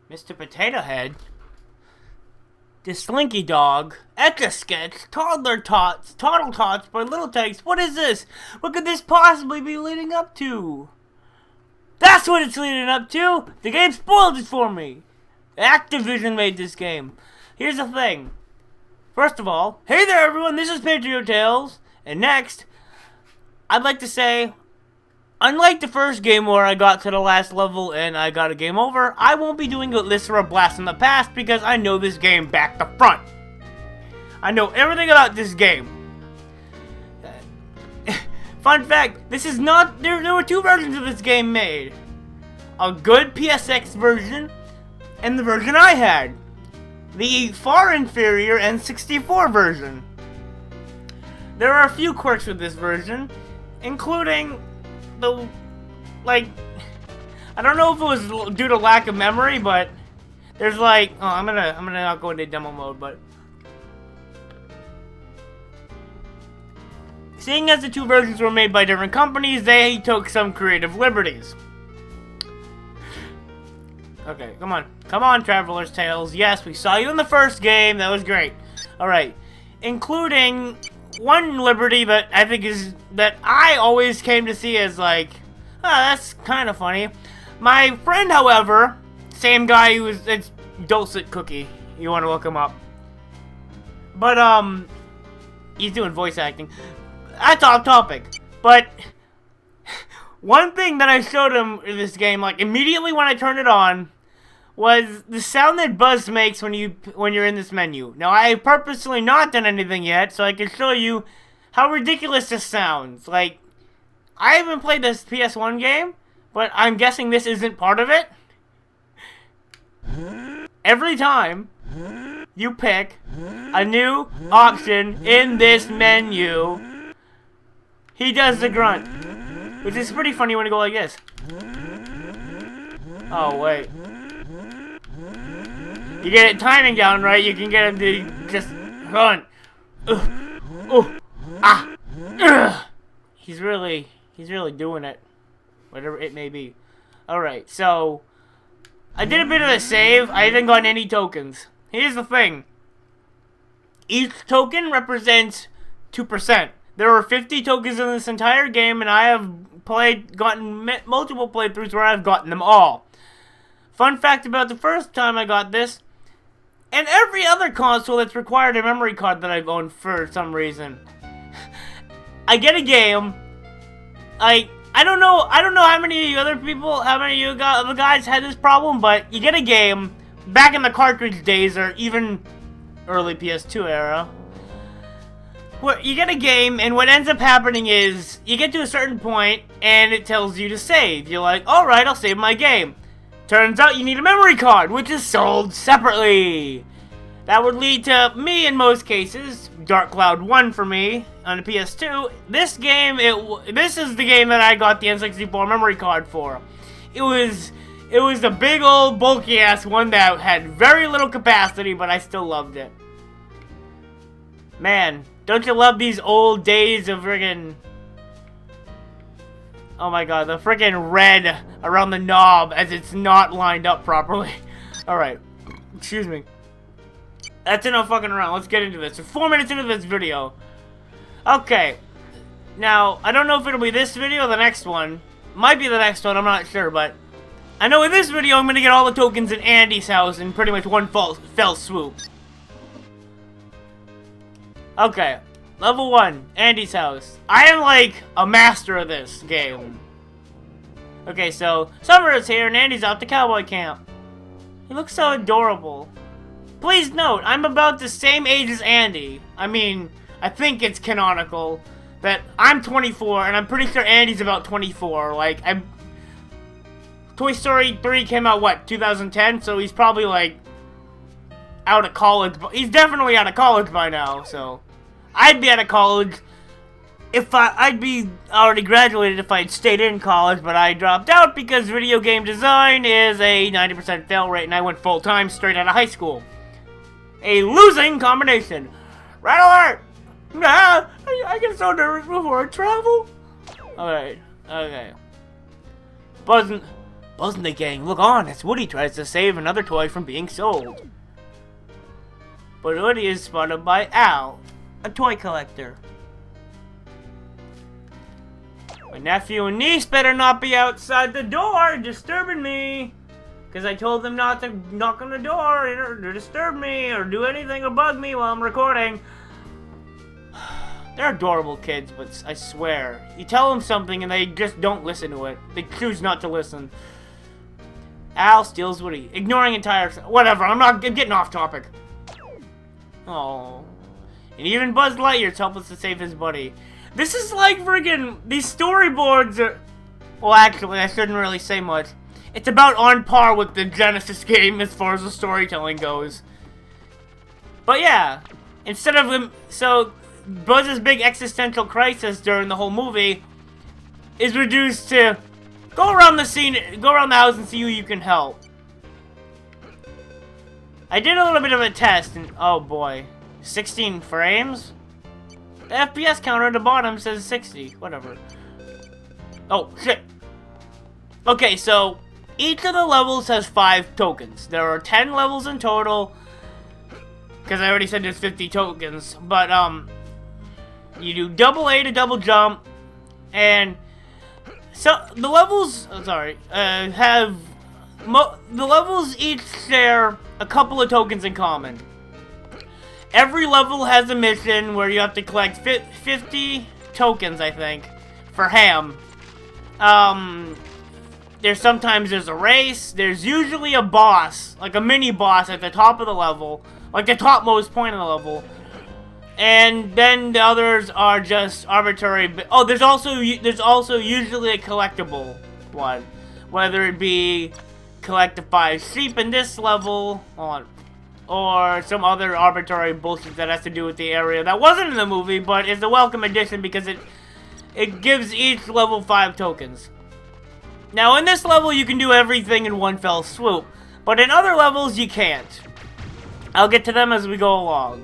Mr. Potato Head, the Slinky Dog, Etch-a-Sketch, Toddler Tots, Toddle Tots by Little Tykes. What is this? What could this possibly be leading up to? That's what it's leading up to! The game spoiled it for me! Activision made this game. Here's the thing. First of all, hey there everyone, this is patriotails. And next, I'd like to say, unlike the first game where I got to the last level and I got a game over, I won't be doing this for a blast from the past because I know this game back to front. I know everything about this game. Fun fact, this is not, there were two versions of this game made. A good PSX version and the version I had. The far inferior N64 version. There are a few quirks with this version, including the, like, I don't know if it was due to lack of memory, but there's like, oh, I'm gonna not go into demo mode, but seeing as the two versions were made by different companies, they took some creative liberties. Okay, come on, Traveler's Tales. Yes, we saw you in the first game. That was great. All right, including one liberty that I think is that I always came to see as like, oh, that's kind of funny. My friend, however, same guy who was, it's Dulcet Cookie. You want to look him up, but he's doing voice acting. That's off topic, but one thing that I showed him in this game, like immediately when I turned it on, was the sound that Buzz makes when you're in this menu. Now, I have purposely not done anything yet, so I can show you how ridiculous this sounds. Like, I haven't played this PS1 game, but I'm guessing this isn't part of it. Every time you pick a new option in this menu, he does the grunt, which is pretty funny when you go like this. Oh, wait. You get it timing down right, you can get him to just run. He's really doing it. Whatever it may be. Alright, so I did a bit of a save. I haven't gotten any tokens. Here's the thing. Each token represents 2%. There are 50 tokens in this entire game, and I have gotten multiple playthroughs where I've gotten them all. Fun fact about the first time I got this, and every other console that's required a memory card that I've owned for some reason. I get a game. I don't know how many of you other people, how many of you guys had this problem, but you get a game back in the cartridge days or even early PS2 era. Where you get a game and what ends up happening is you get to a certain point and it tells you to save. You're like, alright, I'll save my game. Turns out you need a memory card, which is sold separately. That would lead to me, in most cases, Dark Cloud 1 for me on the PS2. This game, this is the game that I got the N64 memory card for. It was a big old bulky ass one that had very little capacity, but I still loved it. Man, don't you love these old days of friggin'... Oh my god, the freaking red around the knob as it's not lined up properly. Alright, excuse me. That's enough fucking around, let's get into this. We're 4 minutes into this video. Okay, now, I don't know if it'll be this video or the next one. Might be the next one, I'm not sure, but I know in this video I'm gonna get all the tokens in Andy's house in pretty much one fell swoop. Okay. Level 1, Andy's house. I am like a master of this game. Okay, so summer is here and Andy's out to cowboy camp. He looks so adorable. Please note, I'm about the same age as Andy. I mean, I think it's canonical that I'm 24 and I'm pretty sure Andy's about 24. Like, Toy Story 3 came out, what, 2010? So he's probably like out of college. He's definitely out of college by now, so I'd be out of college if I'd be already graduated if I'd stayed in college, but I dropped out because video game design is a 90% fail rate and I went full-time straight out of high school. A losing combination. Red alert! Nah, I get so nervous before I travel. Alright, okay. Buzz and the gang look on as Woody tries to save another toy from being sold. But Woody is spotted by Al, a toy collector. My nephew and niece better not be outside the door disturbing me. Because I told them not to knock on the door or disturb me or do anything or bug me while I'm recording. They're adorable kids, but I swear, you tell them something and they just don't listen to it. They choose not to listen. Al steals Woody, ignoring entire... Whatever, I'm getting off topic. Oh, and even Buzz Lightyear's helpless to save his buddy. This is like friggin' these storyboards are... Well, actually, I shouldn't really say much. It's about on par with the Genesis game as far as the storytelling goes. But yeah, instead of him... So, Buzz's big existential crisis during the whole movie is reduced to go around the scene, go around the house and see who you can help. I did a little bit of a test and oh boy, 16 frames? The FPS counter at the bottom says 60, whatever. Oh shit. Okay, so each of the levels has 5 tokens. There are 10 levels in total, because I already said there's 50 tokens, but you do double A to double jump, and so the levels, the levels each share a couple of tokens in common. Every level has a mission where you have to collect 50 tokens, I think, for Ham. Sometimes there's a race, there's usually a boss, like a mini boss at the top of the level, like the topmost point of the level. And then the others are just arbitrary. Oh, there's also usually a collectible one, whether it be collect the 5 sheep in this level, or some other arbitrary bullshit that has to do with the area that wasn't in the movie, but is a welcome addition because it gives each level 5 tokens. Now, in this level, you can do everything in one fell swoop, but in other levels, you can't. I'll get to them as we go along.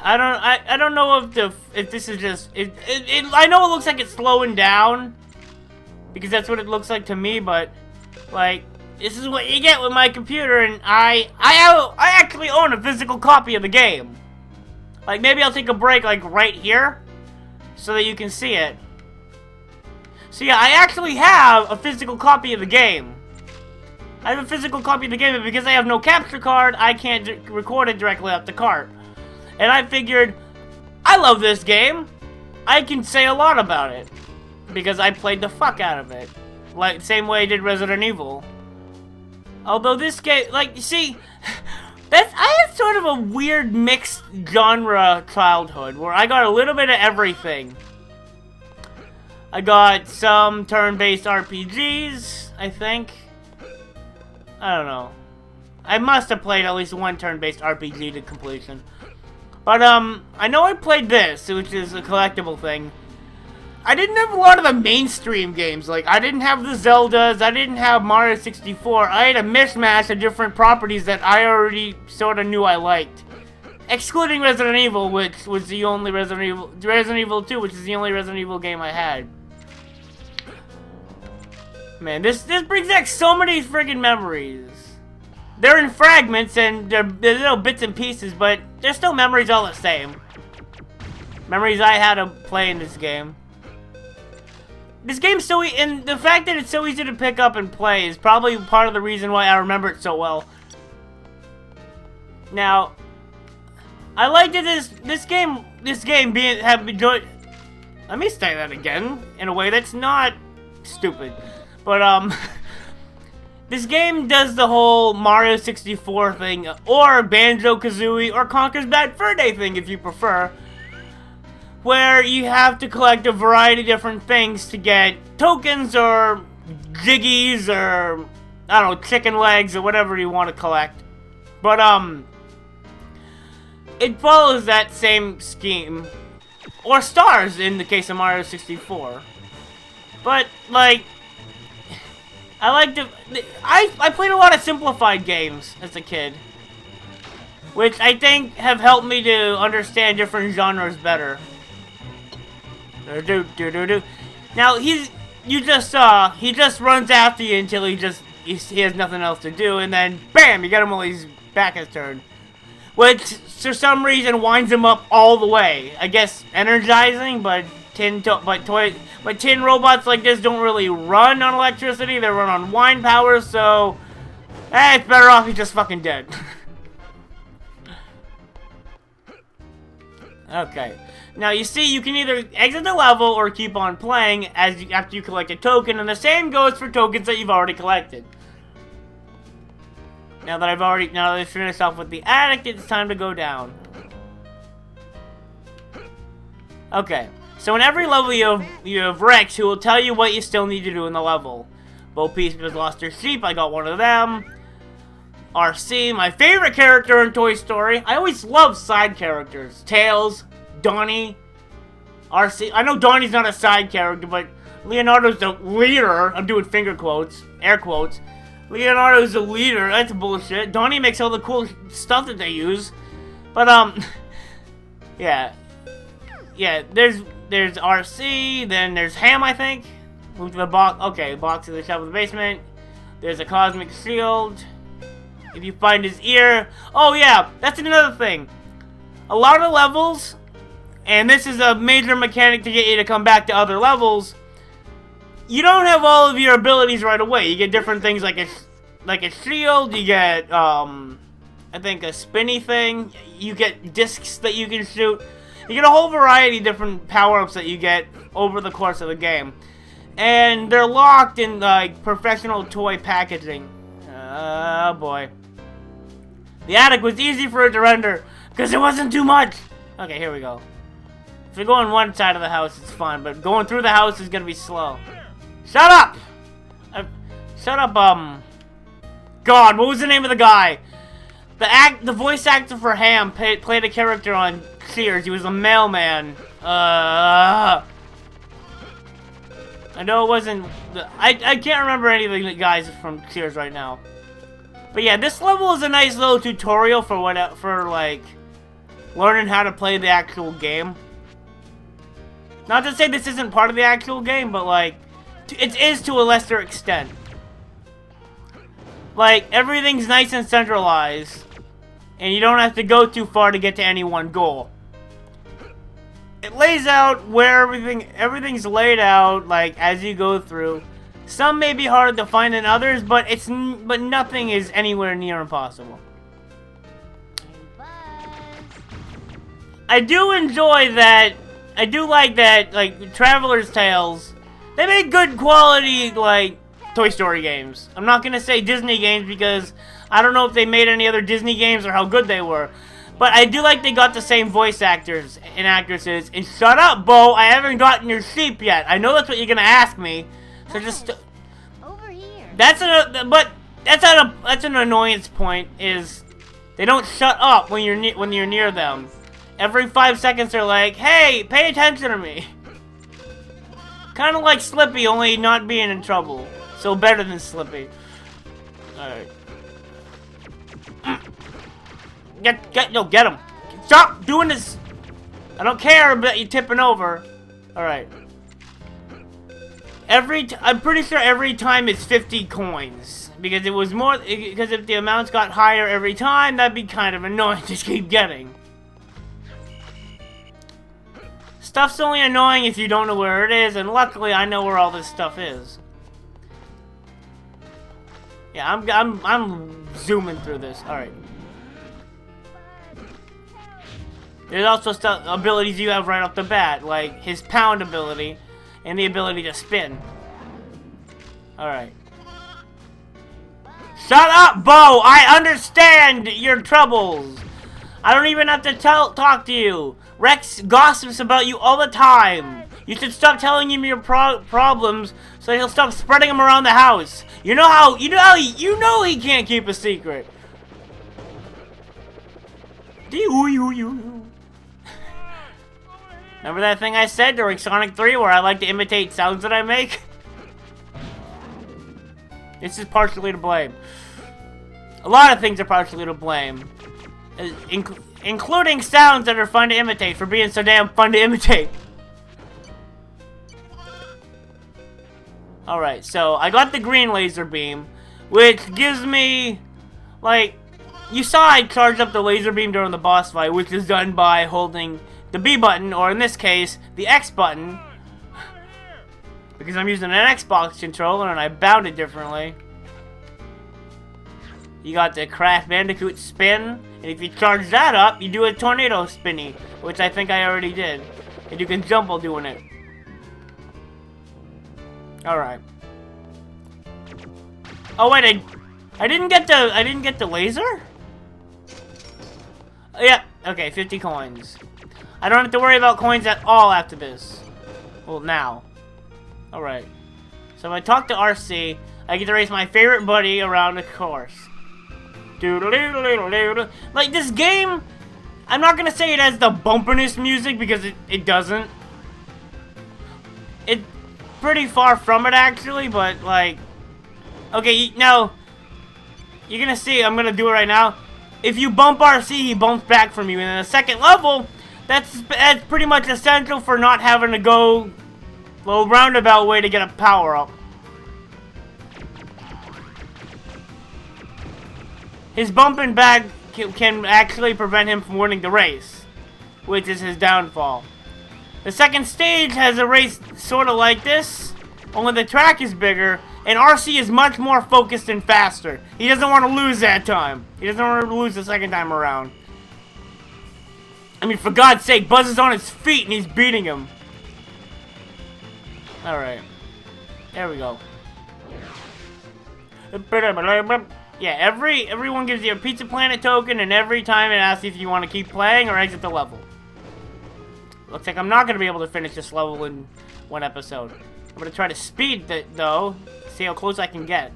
I don't know if this is just I know it looks like it's slowing down because that's what it looks like to me, but like this is what you get with my computer, and I actually own a physical copy of the game. Like maybe I'll take a break like right here so that you can see it. So yeah, I actually have a physical copy of the game. I have a physical copy of the game, but because I have no capture card, I can't record it directly off the cart. And I figured, I love this game. I can say a lot about it. Because I played the fuck out of it. Like, same way I did Resident Evil. Although this game, like, you see, I had sort of a weird mixed genre childhood, where I got a little bit of everything. I got some turn-based RPGs, I think. I don't know. I must have played at least one turn-based RPG to completion. But, I know I played this, which is a collectible thing. I didn't have a lot of the mainstream games. Like, I didn't have the Zeldas, I didn't have Mario 64. I had a mishmash of different properties that I already sort of knew I liked. Excluding Resident Evil, which was the only Resident Evil 2, which is the only Resident Evil game I had. Man, this brings back so many friggin' memories. They're in fragments and they're little bits and pieces, but they're still memories all the same. Memories I had of playing this game. This game's so and the fact that it's so easy to pick up and play is probably part of the reason why I remember it so well. Now, I like that this game have enjoyed. Let me say that again in a way that's not stupid, but this game does the whole Mario 64 thing, or Banjo-Kazooie, or Conker's Bad Fur Day thing if you prefer, where you have to collect a variety of different things to get tokens or jiggies or, I don't know, chicken legs or whatever you want to collect. But, it follows that same scheme. Or stars in the case of Mario 64. But, like, I played a lot of simplified games as a kid, which I think have helped me to understand different genres better. Now he just runs after you until he has nothing else to do, and then bam, you get him while his back is turned. Which, for some reason, winds him up all the way. I guess energizing, but tin robots like this don't really run on electricity. They run on wind power, so it's better off he's just fucking dead. Okay. Now you see, you can either exit the level or keep on playing after you collect a token, and the same goes for tokens that you've already collected. Now that I've finished off with the addict, it's time to go down. Okay, so in every level you have Rex, who will tell you what you still need to do in the level. Bo Peep has lost her sheep, I got one of them. RC, my favorite character in Toy Story. I always love side characters. Tails, Donnie, RC. I know Donnie's not a side character, but Leonardo's the leader. I'm doing finger quotes, air quotes. Leonardo's the leader. That's bullshit. Donnie makes all the cool stuff that they use. But, yeah. Yeah, there's RC, then there's Ham, I think. Move to the box. Okay, box in the shop of the basement. There's a cosmic shield. If you find his ear. Oh, yeah, that's another thing. A lot of the levels, and this is a major mechanic to get you to come back to other levels, you don't have all of your abilities right away. You get different things like a shield, you get, I think a spinny thing, you get discs that you can shoot. You get a whole variety of different power-ups that you get over the course of the game. And they're locked in, like, professional toy packaging. Oh, boy. The attic was easy for it to render, because it wasn't too much. Okay, here we go. If you go on one side of the house, it's fun, but going through the house is gonna be slow. Shut up! Shut up, God, what was the name of the guy? The voice actor for Ham played a character on Cheers. He was a mailman. I know it wasn't... I can't remember any of the guys from Cheers right now. But yeah, this level is a nice little tutorial for like, learning how to play the actual game. Not to say this isn't part of the actual game, but like, it is to a lesser extent. Like, everything's nice and centralized, and you don't have to go too far to get to any one goal. It lays out where everything's laid out, like, as you go through. Some may be harder to find than others, but nothing is anywhere near impossible. I do enjoy that. I do like that, like, Traveler's Tales. They make good quality, like, Toy Story games. I'm not gonna say Disney games because I don't know if they made any other Disney games or how good they were. But I do like they got the same voice actors and actresses. And shut up, Bo! I haven't gotten your sheep yet. I know that's what you're gonna ask me. So just over here. That's an annoyance point. Is they don't shut up when you're near them. Every 5 seconds they're like, "Hey, pay attention to me." Kind of like Slippy, only not being in trouble. So better than Slippy. All right. Get him. Stop doing this. I don't care about you tipping over. Alright. I'm pretty sure every time it's 50 coins. Because it was more, because if the amounts got higher every time, that'd be kind of annoying to keep getting. Stuff's only annoying if you don't know where it is, and luckily I know where all this stuff is. Yeah, I'm zooming through this. Alright. There's also abilities you have right off the bat, like his pound ability and the ability to spin. Alright. Shut up, Bo! I understand your troubles! I don't even have to talk to you. Rex gossips about you all the time. You should stop telling him your problems so he'll stop spreading them around the house. You know he can't keep a secret. Remember that thing I said during Sonic 3 where I like to imitate sounds that I make? This is partially to blame. A lot of things are partially to blame. Including sounds that are fun to imitate for being so damn fun to imitate. Alright, so I got the green laser beam, which gives me, like, you saw I charged up the laser beam during the boss fight, which is done by holding the B button, or in this case, the X button, because I'm using an Xbox controller and I bound it differently. You got the Crash Bandicoot spin, and if you charge that up, you do a tornado spinny, which I think I already did. And you can jump while doing it. Alright. Oh wait, I didn't get the laser? Oh, yeah, okay, 50 coins. I don't have to worry about coins at all after this. Well, now. Alright. So if I talk to RC, I get to race my favorite buddy around the course. Doodle-doodle-doodle-doodle. Like, this game, I'm not gonna say it has the bumperness music because it doesn't. It's pretty far from it, actually, but, like... Okay, now, you're gonna see, I'm gonna do it right now. If you bump RC, he bumps back from you. And in the second level, that's pretty much essential for not having to go a little roundabout way to get a power-up. His bumping back can actually prevent him from winning the race, which is his downfall. The second stage has a race sort of like this, only the track is bigger, and RC is much more focused and faster. He doesn't want to lose that time. He doesn't want to lose the second time around. I mean, for God's sake, Buzz is on his feet and he's beating him. Alright. There we go. Yeah, everyone gives you a Pizza Planet token, and every time it asks you if you want to keep playing or exit the level. Looks like I'm not going to be able to finish this level in one episode. I'm going to try to speed it, though. See how close I can get.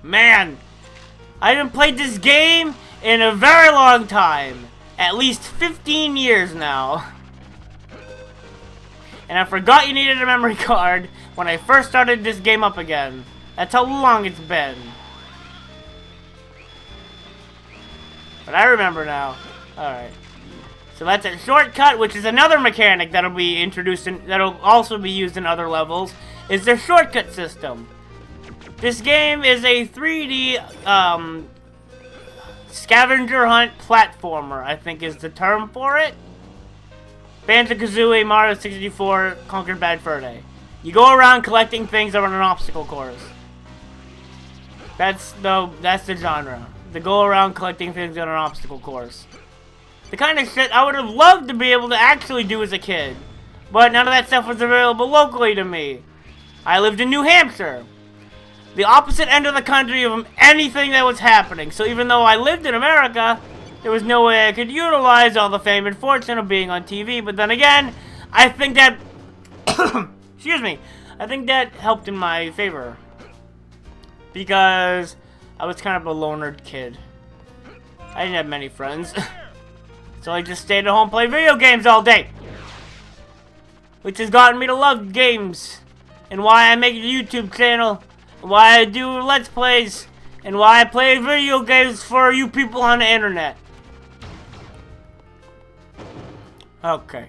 Man! I haven't played this game in a very long time. At least 15 years now. And I forgot you needed a memory card when I first started this game up again. That's how long it's been. But I remember now. Alright. So that's a shortcut, which is another mechanic that'll be introduced in, that'll also be used in other levels, is the shortcut system. This game is a 3D scavenger hunt platformer, I think is the term for it. Banjo-Kazooie, Mario 64, Conquer Bad Fur Day. You go around collecting things on an obstacle course. That's the genre. The go around collecting things on an obstacle course. The kind of shit I would have loved to be able to actually do as a kid. But none of that stuff was available locally to me. I lived in New Hampshire. The opposite end of the country of anything that was happening. So even though I lived in America, there was no way I could utilize all the fame and fortune of being on TV. But then again, I think that... excuse me. I think that helped in my favor. Because I was kind of a loner kid. I didn't have many friends. So I just stayed at home and played video games all day. Which has gotten me to love games. And why I make a YouTube channel. And why I do Let's Plays. And why I play video games for you people on the internet. Okay.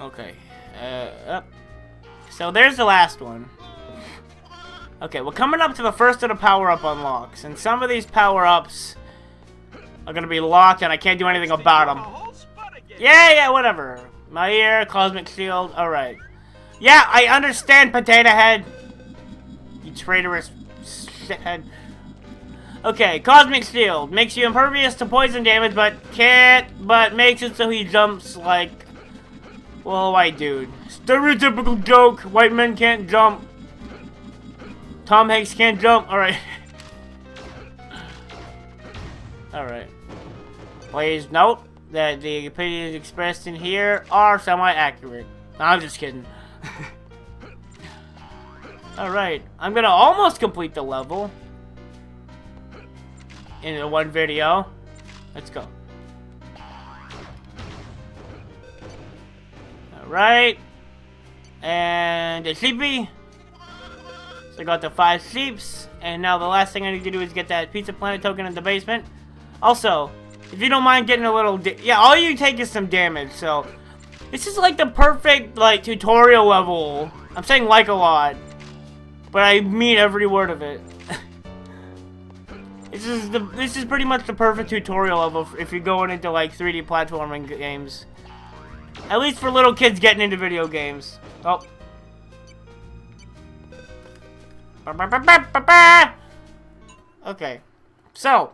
Okay. Up. So there's the last one. Okay, we're coming up to the first of the power-up unlocks. And some of these power-ups are gonna be locked and I can't do anything about them. Yeah, whatever. My ear, Cosmic Shield, alright. Yeah, I understand, Potato Head. You traitorous shithead. Okay, Cosmic Shield. Makes you impervious to poison damage, but makes it so he jumps like... well, a white dude. Stereotypical joke. White men can't jump. Tom Hanks can't jump. Alright. Alright. Please note that the opinions expressed in here are semi-accurate. No, I'm just kidding. Alright. I'm gonna almost complete the level. In one video. Let's go. Alright. And a sleepy. So I got the 5 sleeps. And now the last thing I need to do is get that Pizza Planet token in the basement. Also, if you don't mind getting a little... yeah, all you take is some damage. So, This is like the perfect, like, tutorial level. I'm saying like a lot, but I mean every word of it. This is pretty much the perfect tutorial level if you're going into, like, 3D platforming games. At least for little kids getting into video games. Oh. Okay. So.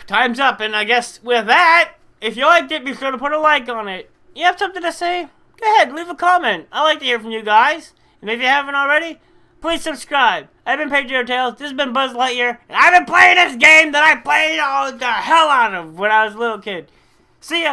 Time's up, and I guess with that, if you liked it, be sure to put a like on it. You have something to say? Go ahead, leave a comment. I like to hear from you guys. And if you haven't already, please subscribe. I've been patriotails. This has been Buzz Lightyear, and I've been playing this game that I played the hell out of when I was a little kid. See ya.